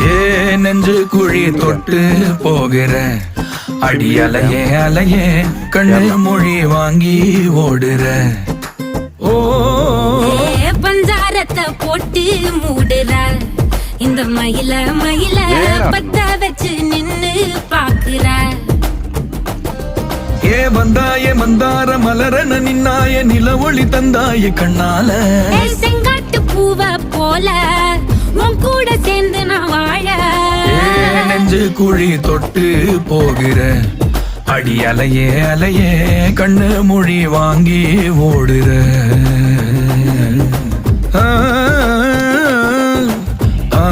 ஏ நெஞ்சு குழி தொட்டு போகிற அடி அலையே அலையே கண்ணு மொழி வாங்கி ஓடுற. ஓ பஞ்சாரத்தை போட்டு மூடுற இந்த மயில மயில பத்த வச்சு நின்னு பாக்குற. ஏ வந்தாய மந்தார மலரன நின்னாய நில ஒளி தந்தாய கண்ணால. செங்காட்டு பூவ போல உன் கூட சேர்ந்து நான் வாழ. நெஞ்சு குழி தொட்டு போகிற அடி அலையே அலையே கண்ணு மொழி வாங்கி ஓடுற. ஆ ஆ